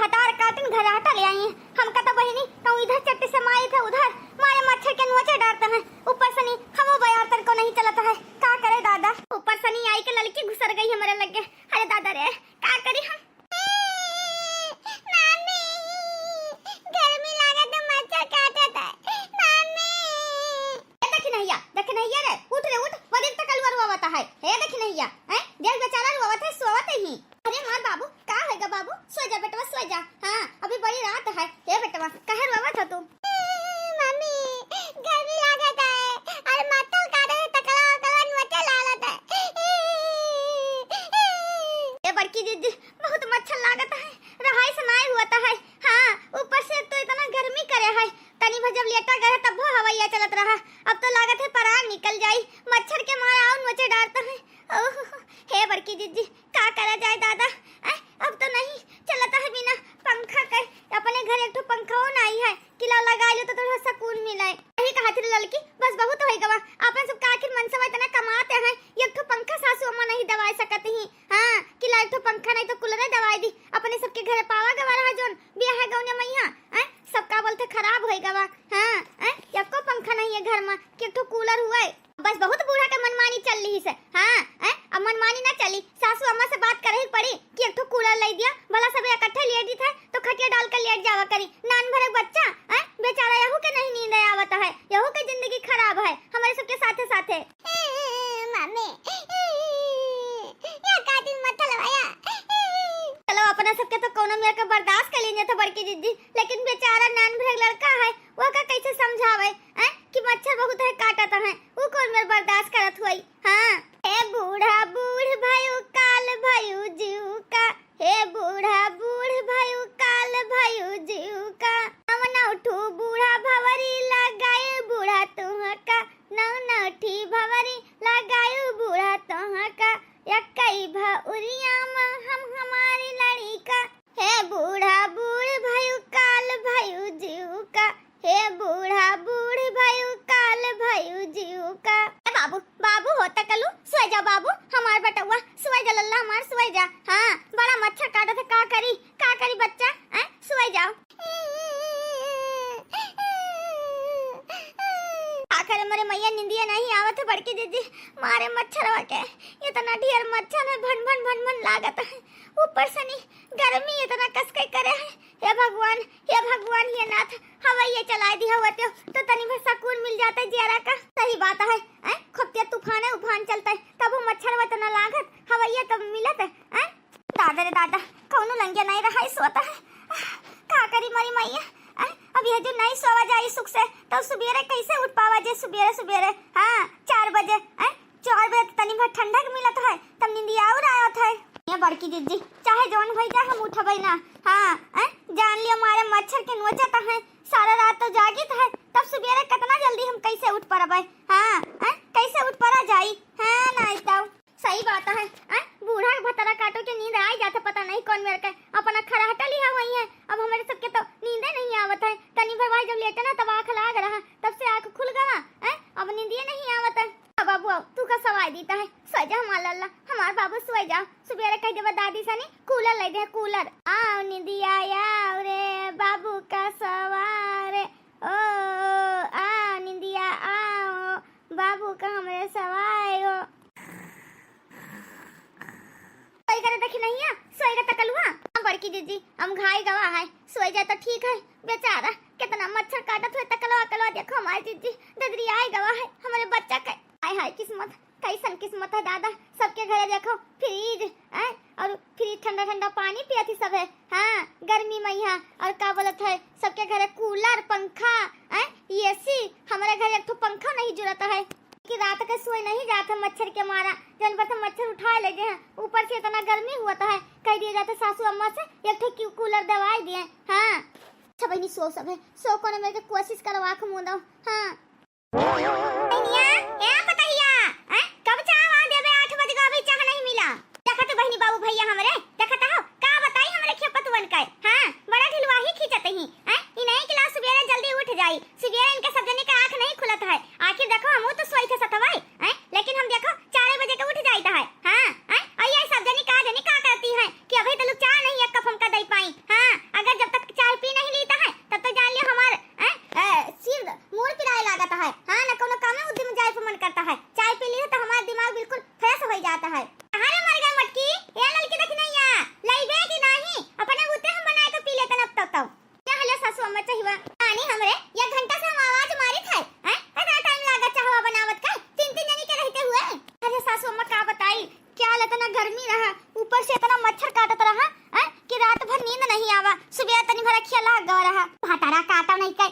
भतार काटन घर हटा ले आई हैं। हम कता बहिनी तो इधर चट्टी से मारे थे उधर मारे मच्छर के नोचे डरते हैं। ऊपर से नहीं हम बयार तर को नहीं चलता है। का करे दादा ऊपर से नहीं आई के लड़की घुसर गई हमारे लगे। अरे दादा रे का करी हम। मामी गर्मी लागत है मच्छर काटता है। मामी देख नहीं रे उठ रे उठ वदिन तक अलवर हुआ है। हे देख नहीं हैं देख बेचारा रुआ है सोवत ही। अरे मार बाबू का हैगा बाबू सो जा बेटवा सो जा। हां अभी बड़ी रात है। हे बेटवा कहे रोवा था तू। मम्मी गर्मी लागत है और मच्छर काटे तकला कलन मच्छर लागत है। ये बड़की दीदी बहुत मच्छर लागत है रहाई से नहीं हुआ है। हां ऊपर से तो इतना गर्मी करे है तनी भर जब लेटा गए तब वो हवाइया चलत रहा। अब तो लागत है परान निकल जाई मच्छर के मारे आउन मच्छर डालता है। ओह हे बड़की दीदी का करा जाए दादा। अब तो नहीं चलता है बिना पंखा के। अपने घर एक तो पंखा हो नहीं है कि लगा लो तो थोड़ा सुकून मिले। यही कहा थी लड़की बस बहुत होई गवा अपन सब का आखिर मन से इतना कमाते हैं। एक तो पंखा सासू अम्मा नहीं दवाई सकती ही। हां कि ला एक तो पंखा नहीं तो कूलर दवाई दी। अपने सबके घर पावा गवा रहा जोन बियाह है गौने मैया सबका बोलते खराब होई गवा। हां एको पंखा नहीं है घर में कि तो कूलर हुआ है। बस बहुत बूढ़ा का मनमानी चल रही से। हां अब मनमानी ना चली सासू अम्मा से बात करे ही पड़ी कि एक तो कूलर ले दिया भला सब इकट्ठे लेट दी था तो खटिया डाल कर लेट जावा करी। नान भर बच्चा बेचारा यहू के नहीं नींद आवत है। यहू की जिंदगी खराब है हमारे सबके साथे साथे। मम्मी या कातिल मत लवाया। चलो अपना सबके तो कोनो मेरे के बर्दाश्त कर लेने तो बड़की दीदी लेकिन बेचारा नान भर लड़का है वो का कैसे समझावे कि मच्छर बहुत है काटत है वो कौन मेरे बर्दाश्त करत हुई। हां हे बूढ़ा बूढ़ भाई काल भाई जीव का। हे बूढ़ा बूढ़ भाई काल भाई जीव का। हम ना उठू बूढ़ा भवरी लगाए बूढ़ा तुह का। ना उठी भवरी लगाए बूढ़ा तुह का। यकई भौरिया हम हमारी लड़ी का। हे बूढ़ा बूढ़ भाई काल भाई जीव का। हे बूढ़ा बूढ़ भाई काल भाई जीव का। बाबू बाबू होता कलू सोए जा बाबू हमार बटुआ सोए जा लल्ला हमार सोए जा। हां बड़ा मच्छर काटा था का करी बच्चा सोए जाओ। आखिर मेरे मैया निंदिया नहीं आवत है बड़की दीदी मारे मच्छर के इतना ढेर मच्छर है भन भन भन भन लागत है। ऊपर से नहीं गर्मी इतना कस के करे है। हे भगवान हे नाथ हवाइया चला दी हवा तो तनी भर सुकून मिल जाता है जियारा का। सही बात है खुफिया उफान चलता है तब वो मच्छर वत न लागत हवाइया तब मिलत है। दादा रे दादा कौनो लंगिया नहीं रहा है सोता है का करी मरी मैया। अब ये जो नहीं सोवा जाई सुख से तो सुबेरे कैसे उठ पावा जे सुबेरे। हां 4 बजे 4 बजे तनी भर ठंडा के मिलत है तब नींदिया और आवत है। ये बड़की दीदी चाहे जौन भई जा हम उठबै ना। हां जान लियो मारे मच्छर के नोचत है सारा रात तो जागित है तब सुबेरे कितना जल्दी हम कैसे उठ परबै। हां कैसे उठ परा जाई। हां नहीं तो सही बात है बूढ़ा भतरा काटो के नींद आ जाता पता नहीं कौन मेरे के अपना खरा हटा लिया हुई है। अब हमारे सबके तो नींद नहीं आवत है तनी भर भाई जब लेटे ना तब आंख लाग रहा तब से आंख खुल गया अब नींद नहीं आवत है। बाबू तू का सवाई देता है सो जा हमारा लल्ला हमार बाबू सो जा सुबेरे कह देवा दादी सनी कूलर ले दे कूलर। आओ निंदिया आओ रे बाबू का सवारे ओ आ निंदिया आओ बाबू का हमरे सवाए हो। सोई करे देखी नहीं है सोई का तकलुआ हम बड़की दीदी हम घाई गवा है सोई जा तो ठीक है बेचारा कितना मच्छर काटत हुए तकलवा देखो हमारी दीदी ददरी आई गवा है हमारे बच्चा का। हाय किस्मत कैसन किस्मत है दादा सबके घरे देखो फ्रिज और फ्रिज ठंडा पानी पियती सब है। हां गर्मी में यहाँ और का बोलत है सबके घरे कूलर पंखा एसी हमारे घर एक तो पंखा नहीं जुड़ता है कि रात के सोए नहीं जाता मच्छर के मारा जन पर मच्छर उठा ले गए हैं। ऊपर से इतना गर्मी हुआ है कह दिया जाता सासू अम्मा से एक तो कूलर दवाई दिए। हां अच्छा बहनी सो सब है सो को मेरे कोशिश करो आंख मूंद दो। हां कब चाह देबे 8 बजे का अभी चाह नहीं मिला। देखा तो बहनी बाबू भैया हमरे देखा तो का बताई हमरे खेपतवन का। हां बड़ा ढिलवाही खींचत ही ई नहीं कि ला सुबेरे जल्दी उठ जाई सुबेरे इनके सब जने का आंख नहीं खुलत है। आखिर देखो हम तो सोई थे सतवाई लेकिन हम देखो 4 बजे का उठ जाता है। हां आइए सब जने का करती है कि अभी तो लोग चाह नहीं एक कप हम का दे पाई। हां लाग गवा रहा भातारा काटा नहीं कई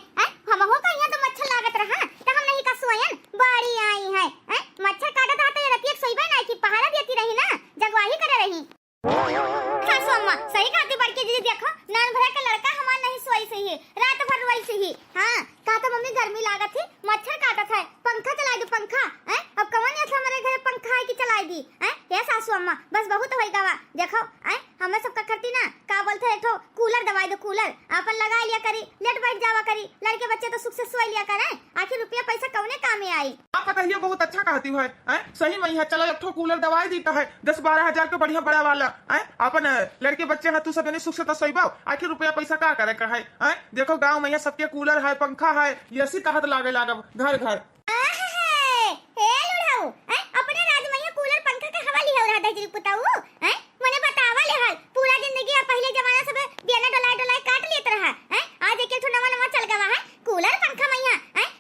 हम हो का यहाँ तो मच्छर लागत रहा तो हम नहीं का सोयन बड़ी आई है मच्छर काटत था तो रतिया सोईबे नहीं कि पहाड़ा देती रही ना जगवाही करे रही सासू अम्मा सही कहती बड़की दीदी देखो नान भरा का लड़का हमार नहीं सोई सही है रात भर रोई सही हां का तो मम्मी गर्मी लागत थी मच्छर काटत है पंखा चला दो पंखा अब कौन ऐसा हमारे घर पंखा है कि चलाई दी ये सासू अम्मा बस बहुत होई गवा देखो हमें सबका करती ना का बोलते है तो कूलर दवाई दो कूलर अपन लगा लिया करी लेट बैठ जावा करी लड़के बच्चे तो सुख से सोई लिया करे आखिर रुपया पैसा कौने काम में आई आप पता ही बहुत अच्छा कहती है सही में यहाँ चलो एक ठो कूलर दवाई देता है 10-12 हजार के बढ़िया बड़ा वाला अपन लड़के बच्चे हैं तू सब सुख से तो सोई बाओ आखिर रुपया पैसा का करे का है देखो गाँव में यहाँ सबके कूलर है पंखा है ये सी कहत लागे लागब घर घर अपने राज में कूलर पंखा के हवा लिया रहा दजरी पुताऊ मने बतावा ले हाल पूरा जिंदगी पहले जमाना सब बियाना डोलाई डोलाई काट लेत रहा आज एक ठो नवा नवा चल गवा है कूलर पंखा मैया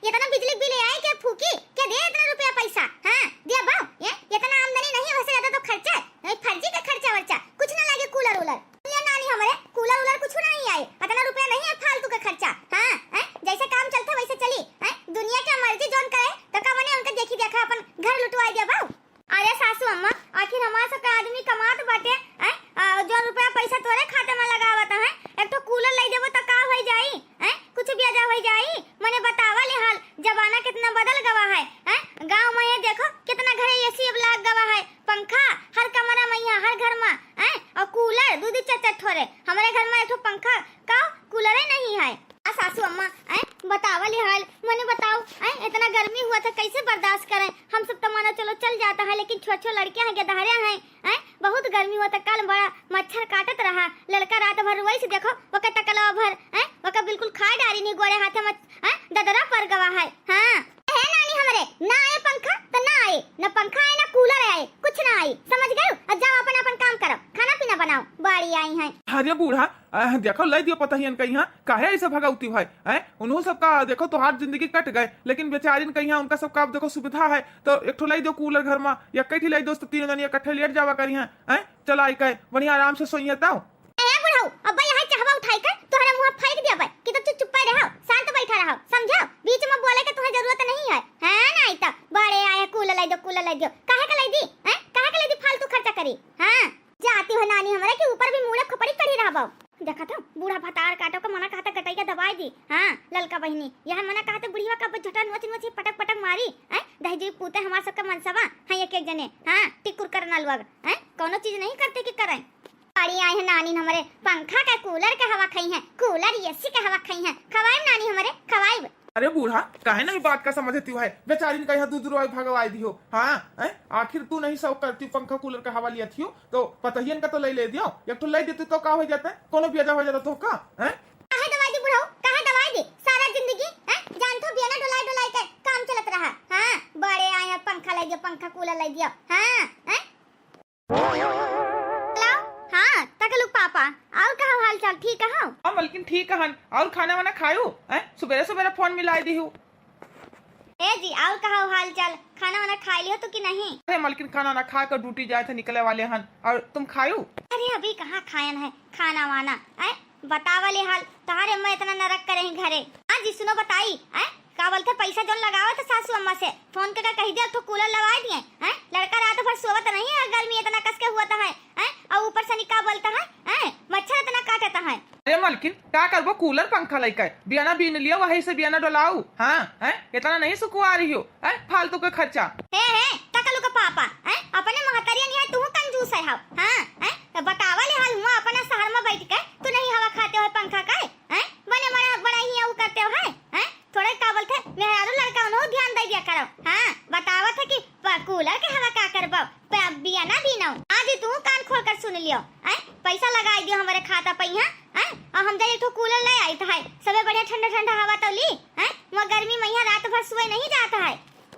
ये तना बिजली बिल आई के फूकी के दे इतना रुपया पैसा हां दे बाऊ ये इतना आमदनी नहीं हो से ज्यादा तो खर्चा फर्जी का खर्चा वर्चा कुछ ना लागे कूलर उलर ले नानी हमारे कूलर उलर कुछ नहीं आए इतना रुपया नहीं है फालतू का खर्चा हां जैसे काम चलता वैसे चली दुनिया की मर्जी जोन करे तो का मने उनका देखी देखा अपन घर लुटवा दे बाऊ अरे सासू अम्मा आखिर हमारा सबका आदमी कमात बाटे जो रुपया पैसा तोरे खाते में लगावत है एक तो कूलर ले देबो त का हो जाई कुछ भी आजा हो जाई मने बतावा ले हाल जमाना कितना बदल गवा है गांव में ये देखो कितना घर एसी अब लाग गवा है पंखा हर कमरा में यहाँ हर घर में और कूलर दूध चट ठोरे हमारे घर में एक तो पंखा का कूलर ही नहीं है सासू अम्मा बतावा ले हाल मने बताओ इतना गर्मी हुआ था कैसे बर्दाश्त करें हम सब तो मानो चलो चल जाता है लेकिन छोटे लड़के हैं गधारे हैं बहुत गर्मी हुआ था कल बड़ा मच्छर काटत रहा लड़का रात भर रोई से देखो वका टकला भर वका बिल्कुल खा डारी नहीं गोरे हाथे में ददरा पर गवा है हां है नानी हमारे ना आए पंखा तो ना आए ना पंखा आए ना कूलर आए कुछ ना आए समझ गए अब जाओ अपन अपन काम करो खाना पीना बनाओ बाड़ी आई है अरे बूढ़ा देखो लई दियो पता ही इनका काहे ऐसे भगाउती है उन्हों सबका देखो तो हार जिंदगी कट गए लेकिन बेचारी कहीं उनका सबका देखो सुविधा है तो एक ठो लई दो कूलर घर में या कई ठो लई दोस्त तीनों जन इकट्ठे लेट जावा करी हैं चल आई कहे बढ़िया आराम से सोइए ताओ बुढ़ाऊ अब यहाँ चाहवा उठाई कर तोहरा मुंह फेंक दिया बा कि तो चुप रहो शांत बैठा रहो समझो बीच में बोले के तुम्हें जरूरत नहीं है नहीं तो बड़े आए कूलर लाई दो काहे का लाई दी काहे का लाई दी फालतू खर्चा करी हां जाती हो नानी हमारे के ऊपर भी मुड़े खपड़ी चढ़ी रहा बाऊ देखा था बूढ़ा भतार काटो का मना कहता कटाई का दवाई दी हां ललका बहिनी यह मना कहता बुढ़िया का झटा नोच नोच पटक पटक मारी दहजी पूते हमार सबका मनसबा हां एक एक जने हां टिकुर करना लवग कोनो चीज नहीं करते कि करें बड़ी आई है नानी हमारे पंखा का कूलर का हवा खाई है कूलर एसी का हवा खाई है खवाई नानी हमारे खवाई अरे बूढ़ा काहे नहीं बात का समझती है बेचारी ने कहा दूध रोए भगवाई दियो हाँ आखिर तू नहीं सब करती पंखा कूलर का हवा लिया थी तो पतहियन का तो ले दियो एक तो ले देती तो का हो जाता है कोनो भी हो जाता तो का काहे दवाई दी बुढ़ाओ काहे दवाई दी सारा जिंदगी जान तो बिना डोलाई डोलाई के काम चलत रहा हां बड़े आए पंखा ले दियो पंखा कूलर ले दियो हां हाँ तकलुक पापा और कहा हाल चाल ठीक है हां मलकिन ठीक है और खाना वाना खायो सुबह सुबह फोन मिलाई दी हूं ए जी और कहा हाल चाल खाना वाना खा लियो तो कि नहीं अरे मलकिन खाना ना खा कर ड्यूटी जाए थे निकले वाले हन और तुम खायो अरे अभी कहाँ खायन है खाना वाना बतावा ले हाल तुम्हारे मैं इतना नरक करे घरे हाँ जी सुनो बताई का बोलते पैसा जो लगावा था सासू अम्मा से फोन करके कह दिया तो कूलर लगा दिए लड़का रात भर सोवत नहीं है गर्मी इतना कस के हुआ है और ऊपर से क्या बोलता है मच्छर इतना काटता है अरे मलकिन क्या करबो कूलर पंखा लेकर बियाना बीन लियो वही से बियाना डोलाऊ हाँ इतना नहीं सुकुआ रही हो फालतू का खर्चा है तकलू का पापा अपने महतरिया नहीं है तू कंजूस है हाँ बतावा ले हाल हुआ अपना शहर में बैठ के तू नहीं हवा खाते हो पंखा का बने बड़ा ही वो करते हो है थोड़ा का बोलते मेहरारू लड़का उन्हों ध्यान दे दिया करो हाँ बतावा था कि कूलर के हवा का करबो बियाना भी ना आज तू कान खोल कर सुन लियो पैसा लगा दियो हमारे खाता पे और हम जाए तो कूलर ले आई था सबे बढ़िया ठंडा ठंडा हवा तो ली वो गर्मी में यहाँ रात भर सोए नहीं जाता है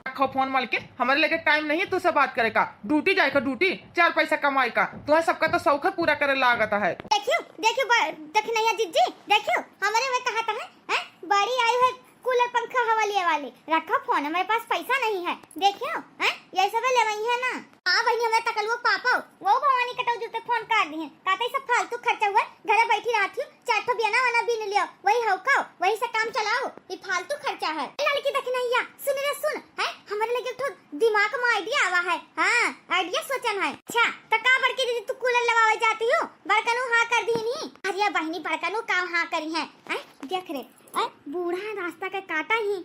रखो फोन मालकिन हमारे लेके टाइम नहीं है तुझसे बात करे का ड्यूटी जाए का ड्यूटी 4 पैसा कमाई का तुम्हें सबका तो शौक पूरा करे लागता है देखियो देख नहीं जिज्जी देखियो हमारे में कहा था बड़ी आई है कूलर पंखा हवा लिए वाली रखो फोन हमारे पास पैसा नहीं है देखियो ये सब ले वही है ना। हां बहनी हमरा तकल वो पापा वो भवानी कटौ जुते फोन कर दी है कहते सब फालतू खर्चा हुआ घरे बैठी रहती हूं चार ठो बियाना वाला बिन लियो वही हौकाओ वही से काम चलाओ ये फालतू खर्चा है। लड़की देख नहीं या सुन रे सुन है हमारे लगे तो दिमाग में आइडिया आवा है। हां आइडिया सोचन है। अच्छा तो का बड़की दीदी तू कूलर लगावे जाती हो बड़कनु हां कर दी नहीं। अरे बहनी बड़कनु काम हां करी है देख रे बूढ़ा रास्ता का काटा ही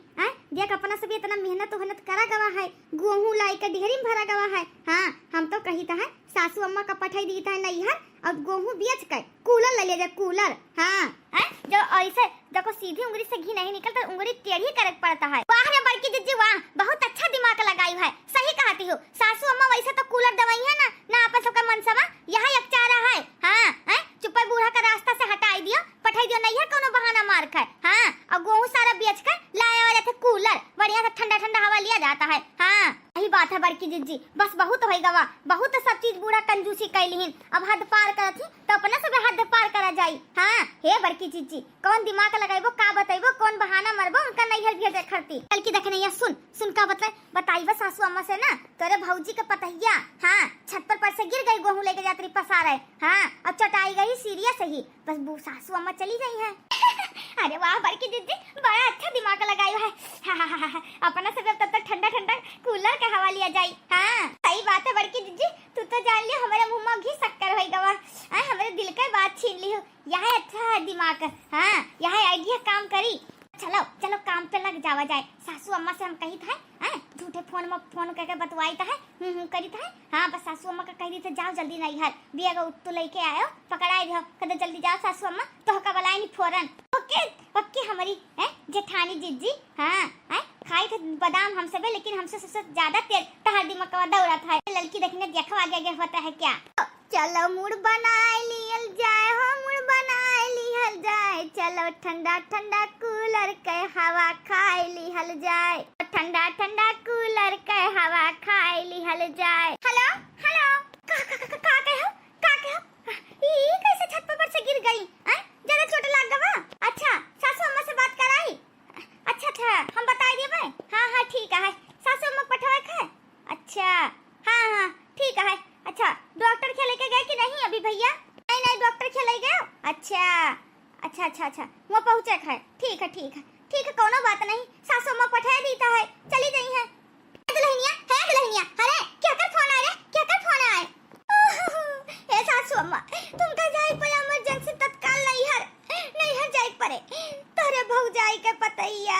देख अपना सब इतना मेहनत करा गवा है गेहूं लाई के ढेरी में भरा गवा है। हाँ हम तो कही था है सासू अम्मा का पठाई दी था नैहर और गेहूं बेच कर कूलर ले ले कूलर। हाँ जो ऐसे देखो सीधी उंगली से घी नहीं निकलता उंगली टेढ़ी करे पड़ता है। वाह रे बड़की दीदी वाह बहुत अच्छा दिमाग लगाई है सही कहती हो। सासू अम्मा वैसे तो कूलर दवाई है ना आपस सबका मनसवा यहाँ एक चारा है। हाँ चुप्पा बूढ़ा का रास्ता से हटाई दियो पठाई दियो नैहर कोनो बहाना मार कर। हाँ और गेहूं सारा बेच कर लाया वाला थे कूलर बढ़िया से ठंडा ठंडा हवा लिया जाता है। हाँ यही बात है बड़की दीदी बस बहुत हो गवा बहुत सब चीज बूढ़ा कंजूसी कैलिहिन अब हद पार करत ही तो अपना सब हद पार करा जाई। हाँ हे बड़की दीदी कौन दिमाग लगाइबो का बताइबो कौन बहाना मरबो उनका नैहर भेजे खरती बल्कि देखने या सुन का बताइबो सासू अम्मा से ना तोरे भौजी का पतैया। हाँ छत पर से गिर गई गेहूं लेके जाती पसार है। हाँ अब चटाई गई सीरियस ही बस वो सासू अम्मा चली गई है। अरे वाह बड़की दीदी बड़ा अच्छा दिमाग लगाई है। अपना सब तब तक ठंडा ठंडा कूलर का हवा लिया जाई। हाँ सही बात है बड़की दीदी तू तो जान लियो हमारे मुंह में घी शक्कर होई गवा हमारे दिल का बात छीन ली हो। यह अच्छा है दिमाग। हाँ यह आइडिया काम करी। चलो चलो काम पे लग जावा जाए। सासू अम्मा से हम कही था झूठे फोन में फोन करके बतवाई था करी था। हाँ बस सासू अम्मा का कह दी थे जाओ जल्दी नहीं घर बिया तो लेके आयो पकड़ाई दियो कदे जल्दी जाओ सासू अम्मा तो का बलाई नहीं फौरन ओके ओके हमारी जेठानी जीजी। हाँ खाई थे बादाम हमसे भी लेकिन हमसे सबसे ज्यादा तेज तहर दिमाग का दौड़ा था। लड़की देखने देखो आगे होता है क्या। चलो मुड़ बनाए लियल जाए हो मुड़ बनाए लिहल जाए चलो ठंडा ठंडा कूलर के हवा खाए लिहल जाए ठंडा ठंडा कूलर के हवा खाए लिहल जाए। हेलो हेलो का कहो ये कैसे छत पर से गिर गई ज्यादा चोट लग गवा। अच्छा सासू अम्मा से बात कराई। अच्छा हम बता दिए भाई। हाँ ठीक है सासू अम्मा पठवा है। अच्छा हाँ ठीक है। अच्छा डॉक्टर के लेके गए कि नहीं अभी भैया। नहीं डॉक्टर के ले गए। अच्छा वो पहुंचे है। ठीक है कोनो बात नहीं सासू अम्मा पठा देता है चली गई है। दुल्हनिया अरे क्या कर फोन आए ए सासू अम्मा तुम का जाई पर इमरजेंसी तत्काल नहीं जाई पड़े तोरे भौजाई के पतैया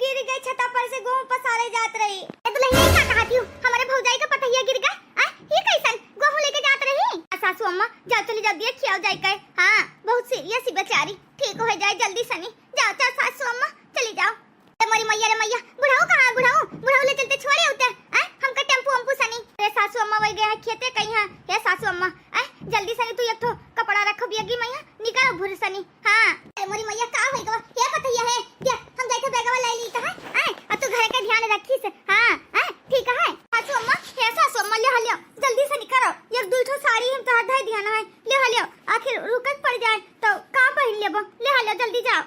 गिर गई छता पर से गेहूं पसारे जात रही। ए दुल्हनिया क्या कहती हूं हमारे भौजाई का पतैया गिर गए ये कैसन गेहूं लेके जात रही। सासू अम्मा जा चली जा दिया खियाओ जाए कर। हाँ बहुत सीरियस ही बेचारी ठीक हो जाए जल्दी सनी जाओ सासू अम्मा चली जाओ। मोरी मैया रे मैया बुढ़ाऊ कहां बुढ़ाऊ ले चलते छोड़े होते हमका टेम्पू सनी। अरे सासू अम्मा वही गए खेते कहीं है। हे सासू अम्मा जल्दी सनी तू एक तो कपड़ा रखो बियगी मैया निकालो भूर सनी। हाँ मोरी मैया का होई गवा ये पतैया है देख हम जाई थे बेगवा ले ली त है अब तू घर का ध्यान रखी से। हाँ ठीक है सासू अम्मा हे सासू अम्मा ले हलियो जल्दी से निकालो एक दो ठो साड़ी हम तो आधा ध्यान है ले हलियो आखिर रुकत पड़ जाए तो का पहन लेबो ले हलियो जल्दी जाओ।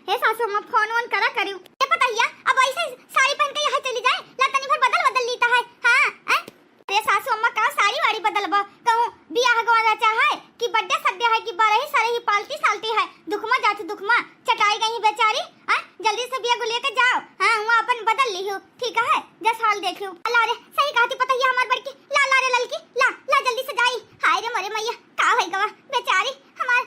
हे सासू अम्मा फोन ऑन करा करियो ये पतैया अब ऐसे साड़ी पहन के यहाँ चली जाए लतनी भर बदल लेता है। हाँ अरे सासू अम्मा का साड़ी वाड़ी बदलबो कहूं बियाह गवा चाहे कि बर्थडे सड्डे है कि बारह सारे ही पाल्टी साल्टी है दुखमा जाती दुखमा चटाई गई बेचारी। जल्दी से बिया को लेके जाओ। हाँ वो अपन बदल ली हो ठीक है जस हाल देखियो। अल्लाह रे सही कहती पतैया हमार बड़की ला रे ललकी ला जल्दी से जाई। हाय रे मरे मैया का होई गवा बेचारी हमार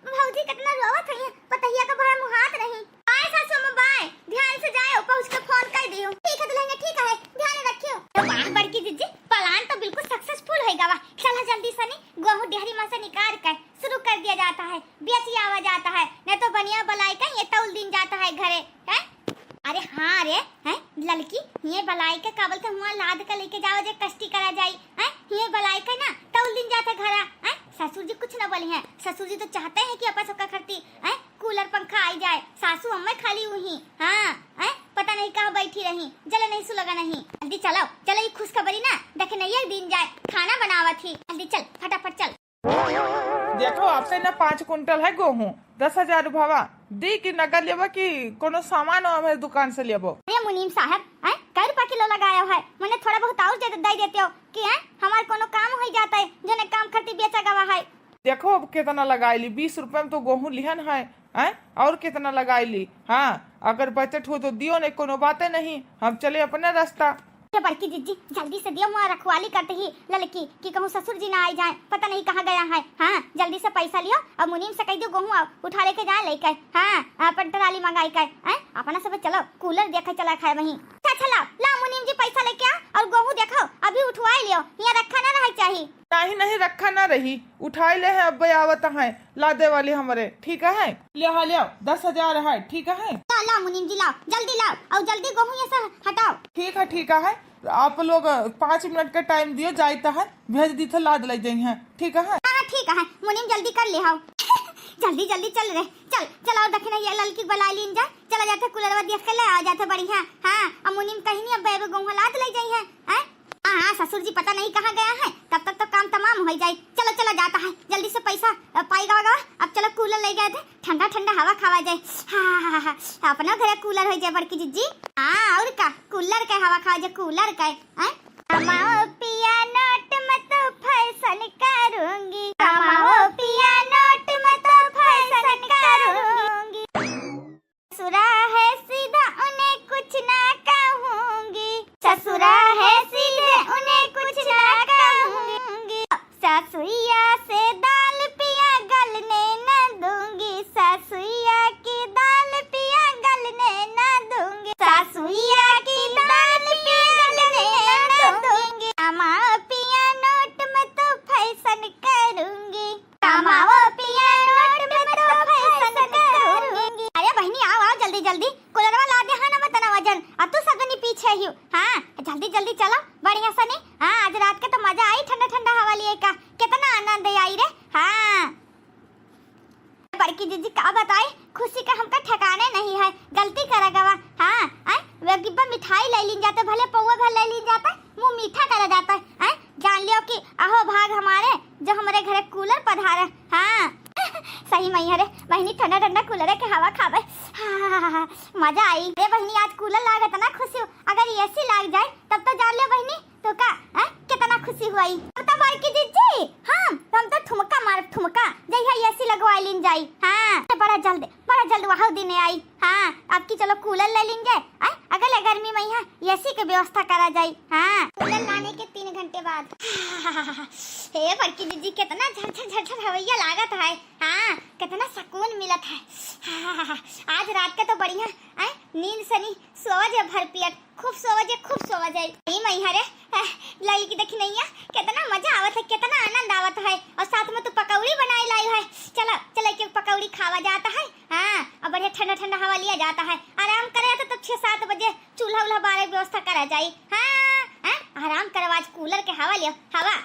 भौजी कितना रोवत है पतैया का बड़ा मुहात रही। बाय सासू अम्मा बाय ध्यान से जाओ पहुंच के फोन कर दियो। ठीक है दुल्हनिया ठीक है ध्यान रखियो। वाह बड़की दीदी प्लान तो बिल्कुल सक्सेसफुल होई गवा। चला जल्दी सनी गेहूं डेहरी में से निकाल कर शुरू कर दिया जाता है बेची आवा जाता है नहीं तो बनिया बलाई का ये तौल दिन जाता है घरे है। अरे हाँ रे हैं लड़की ये बलाई के काबल के हुआ लाद का लेके जाओ जे कष्टी करा जाई ये बलाई का ना तौल दिन जाता घरा। ससुर जी कुछ न बोली हैं ससुर जी तो चाहते हैं कि अपन सबका खर्ची कूलर पंखा आई जाए सासू अम्मा खाली हुई। हाँ पता नहीं कहाँ बैठी रही जला नहीं सुलगा नहीं। जल्दी चलो ये खुशखबरी ना देखे नहीं एक दिन जाए खाना बनावा थी जल्दी चल फटाफट चल। देखो आपसे ना 5 कुंटल है गेहूं 10,000 रुपया दी की नगद लेबो कि कोनो सामान हमारे दुकान से लेबो? अरे मुनीम साहब, हैं कै रुपया किलो लगाया है? मैंने थोड़ा बहुत और दे देते हो कि हैं हमार कोनो काम हो जाता है जने काम करती बेचा गवा है। देखो अब कितना लगाईली, 20 रुपए में तो गेहूं लिहन है, हैं और कितना लगाईली। हाँ, अगर बचत हो तो दियो, नहीं कोनो बातें नहीं, हम चले अपने रास्ता। ये बड़की जीजी जल्दी से दियो, वहाँ रखवाली करते ही ललकी कि कहूँ ससुर जी ना आ जाए, पता नहीं कहाँ गया है। हाँ जल्दी से पैसा लियो और मुनीम से कह दियो गेहूँ उठा लेके जाए लेके। हाँ अपन ट्राली मंगाई कर अपना सब चलो कूलर देखा चला खाए वहीं। अच्छा लाओ ला मुनीम जी पैसा लेके आ और गेहूँ देखो अभी उठवा लियो, यहाँ रखा ना रह चाहिए। नहीं नहीं रखा ना रही, उठाई ले है, अब आवत है लादे वाले हमारे, ठीक है ले हाँ ले 10,000 है, ठीक है। ला मुनीम जी लाओ जल्दी लाओ और जल्दी गेहूँ ये सब हटाओ। ठीक है आप लोग 5 मिनट का टाइम दियो, जाता है भेज दी तो लाद ले जाइए, ठीक है। हाँ ठीक है मुनीम जल्दी कर ले आओ जल्दी जल्दी चल रहे चल और देखना ये ललकी बला लीन जा, चला जाते कूलरवा देख के ले आ जाते बढ़िया। हाँ अब मुनीम कहीं नहीं, अब बेबे गेहूँ लाद ले जाइए। हाँ ससुर जी पता नहीं कहाँ गया है, तब तक तो काम तमाम हो जाए। चलो चलो जाता है जल्दी से पैसा पाएगा होगा। अब चलो कूलर ले गए थे, ठंडा ठंडा हवा खावा जाए। हाँ अपना घर कूलर हो जाए बड़की जीजी। हाँ और का कूलर का हवा खावा जाए, कूलर का। कमाओ पिया नोट में तो फैशन करूंगी, कमाओ पिया नोट में तो फैशन करूंगी। ससुरा है सीधा उन्हें कुछ ना कहूंगी, ससुरा है सीधे उन्हें कुछ ना कहूंगी। सासुइया से दाल पिया गलने न दूंगी, सासुइया की दाल पिया गलने न दूंगी, सासुइया की दाल पिया गलने न दूंगी। कमाओ पिया नोट में तो फैशन करूंगी, कमाओ पिया नोट में तो फैशन करूंगी। अरे बहनी आओ आओ जल्दी जल्दी कूलरवा ला दे। हाँ ना बताना वजन अब तू सगनी पीछे ही। हाँ जल्दी जल्दी चलो बढ़िया सा नहीं। हाँ आज रात के तो मजा आई, ठंडा ठंडा हवा लिए का कितना आनंद आई रे। हाँ बड़की जीजी का बताए, खुशी का हमका ठिकाने नहीं है, गलती करा गवा। हाँ वे गिब्बा मिठाई ले ली जाते, भले पौवा भर ले ली जाता, मुंह मीठा करा जाता है। जान लियो कि अहो भाग हमारे जो हमारे घरे कूलर पधारे। हाँ सही मैया रे बहनी, ठंडा ठंडा कूलर के हवा खावे। हाँ मजा आई रे बहनी, आज कूलर लागत ना खुशी। अगर एसी लाग जाए तब तो जान लियो बहनी तो का कितना खुशी हुई। तो बड़की जीजी हम तो ठुमका मार ठुमका जइहा एसी लगवा लीन जाई। हाँ बड़ा जल्द वहाँ दिन आई। हाँ अब की चलो कूलर ले लें जाए, अगले गर्मी में यहाँ एसी की व्यवस्था करा जाए। हाँ कूलर लाने के 3 घंटे बाद। हे बड़की दीदी कितना झरझर हवैया लागत है। हाँ कितना सुकून मिलत है। हाँ, आज रात के तो बढ़िया नींद सनी सोवजे भर पियत, खूब सोवजे नहीं मैया रे लड़की देखी नहीं है, कितना मजा आवत है, कितना आनंद आवत है। और साथ में तो पकौड़ी बनाई लाई है, चलो के पकौड़ी खावा जाता है। हाँ और बढ़िया ठंडा ठंडा हवा लिया जाता है। आराम करे तो 6-7 बजे चूल्हा उल्हा बारे व्यवस्था करा जाए। हाँ आराम करवा, आज कूलर के हवा लियो, हवा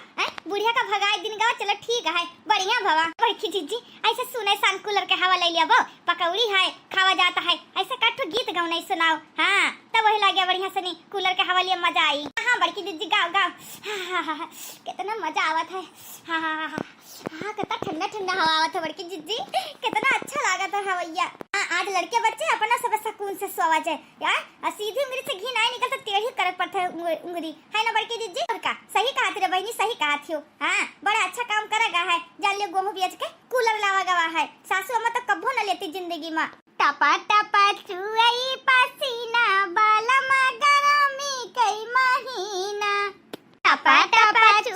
बुढ़िया का भगाए दिन गावा। चलो ठीक है बढ़िया भवा बड़की जीजी, ऐसे सुने सान कूलर के हवा ले लिया बो, पकौड़ी है खावा जाता है, ऐसे कट्ठो गीत गाओ नहीं सुनाओ। हाँ तब वही लगे बढ़िया सनी कूलर के हवा लिए मजा आई। हाँ बड़की दीदी गाओ कितना मजा आवत है। हाँ कितना ठंडा ठंडा हवा आवत है बड़की दीदी, कितना अच्छा लागत है हवैया। आज लड़के बच्चे अपना सब सुकून से सोवा जाए यार, सीधी उंगली से घी नहीं निकलता, टेढ़ी करे पड़ता है उंगली, है ना बड़की दीदी? और का सही कहा थी रे बहनी, सही कहा थी। हाँ बड़ा अच्छा काम करेगा है, जान लियो गेहूं बेच के कूलर लावा गवा है। सासू अम्मा तो कब्बो न लेती जिंदगी में। टपा टपा चुई पसीना बालम गरमी कई महीना, टपा टपा चुई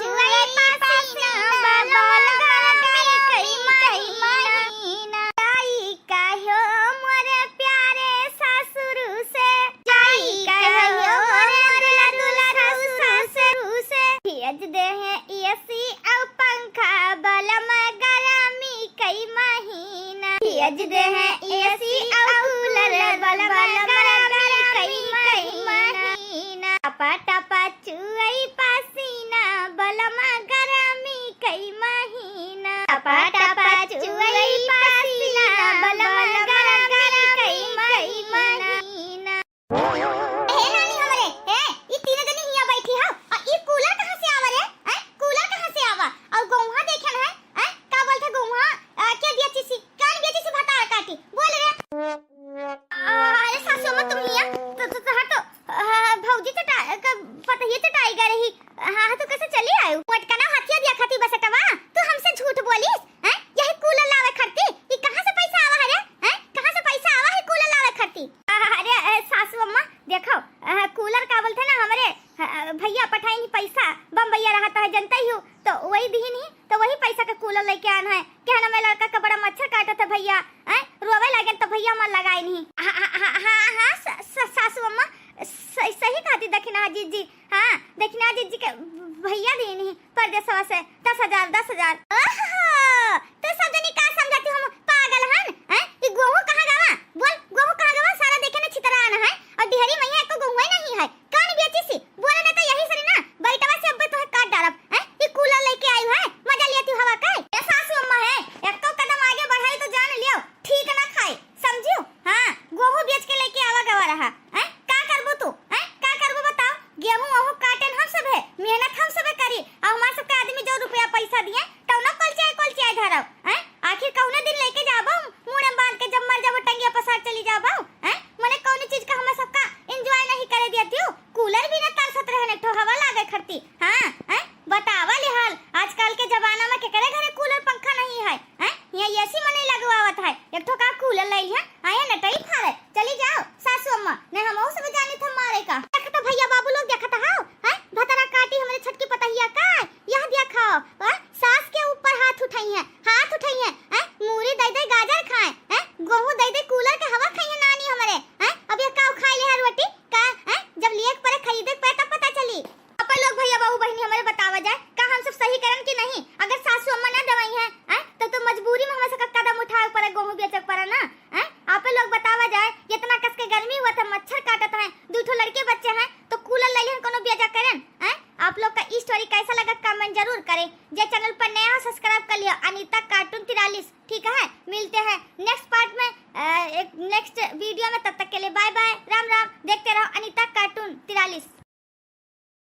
पसीना बालम गरमी कई महीना। जाई कहो मोरे प्यारे ससुर से, जाई कहो मोरे दुल्हा ससुर से, भेज दे है एसी और पंखा बालम गरमी कई महीना, भेज दे है एसी और कूलर बालम गरमी कई महीना। टपा टपा चुई पसीना बालम गरमी कई महीना, टपा टपा चुई पसीना बालम गरमी कई महीना। हे नानी हमरे ई तीन जनी हिया बैठी हो, और ई कूलर कहां से आवा रे? कूलर कहां से आवा? और गौहा देखन है का बोलथे गौहा के दिया चीसी कान बेची से भटा काटी बोल रे। अरे सासू अम्मा तुम हिया तो हटो। भौजी पता ही चटाई गई रही। हाँ तो कैसे चली आयु मटका ना हथिया दिया खाती बसटवा तू हमसे झूठ बोलीस हैं? यही कूलर लावे खरती ये कहां से पैसा आवा है हैं? कहां से पैसा आवा है कूलर लावे खरती? अरे सासू अम्मा देखो कूलर का बोलते ना हमारे भैया पठाई नहीं पैसा बम्बैया रहता है जनता ही हो तो वही दी नहीं तो वही पैसा का कूलर लेके आना है। क्या ना मैं लड़का का बड़ा मच्छर काटा था भैया रोवे लगे तो भैया मन लगाए नहीं। हाँ सासू अम्मा सही कहती दक्षिणा जीजी। हाँ दक्षिणा जीजी के भैया दी नहीं परदेसवा से 10,000 तो सब जनी का समझाती हम पागल हन हैं? ये गेहूं कहां गवा बोल गेहूं कहां गवा सारा देखे ना छितरान है और डिहरी मैया एको गेहूं नहीं है कान बेची सी बोले ना तो यही सरी ना बैठवा से अब तो काट डालब हैं? ये कूलर लेके आई है मजा लेती हवा का ये सासू अम्मा है एक तो कदम आगे बढ़ाई तो जान लियो ठीक ना खाए समझियो। हां गेहूं बेच के लेके आवा गवा रहा हैं? का करबो तू हैं? का करबो बताओ गेहूं ओहू काटन हम सब है मेहनत हम सब करी और हमार सब के आदमी जो रुपया पैसा दिए तो ना कल चाय धरब हैं? आखिर कौन दिन लेके जाबो मुंह में बांध के जब मर जाबो टंगिया पसार चली जाबो हैं? मने कौन चीज का हम सबका एंजॉय नहीं करे दियती कूलर भी ना तरसत रहने ठो हवा लागे खरती। हां हैं? बतावा ले हाल आजकल के जमाना में के करे घरे कूलर पंखा नहीं है हैं? ये एसी मने लगवावत है एक ठो का कूलर लई है आया नटई फारे चली जाओ सासू अम्मा ने हम से जानी था मारे का देखा तो भैया बाबू लोग देखा था हैं? भतरा काटी हमरे छटकी पतहिया का यह देखो सास के ऊपर हाथ उठाई है हैं? मूरी दई दई गाजर खाए हैं? गेहूं दई दई कूलर के हवा खाई है नानी हमारे हैं? अब ये काऊ खाई ले है रोटी का हैं? जब लिए पर खरीदे पे तब पता चली अपन लोग भैया बाबू बहनी हमारे बतावा जाए का हम सब सही करन कि नहीं। अगर सासू अम्मा ना दवाई है हैं? तो मजबूरी में हमें से कदम उठाए पर गेहूं बेचक पर ना हैं? आप लोग बतावा जाए इतना कस के गर्मी हुआ था मच्छर काटत है दो ठो लड़के बच्चे हैं तो कूलर ले कोनो बेजा करन हैं? आप लोग का स्टोरी कैसा लगा कमेंट जरूर करें। जे चैनल पर नया हो सब्सक्राइब कर लियो अनीता कार्टून 43 ठीक है। मिलते हैं नेक्स्ट पार्ट में एक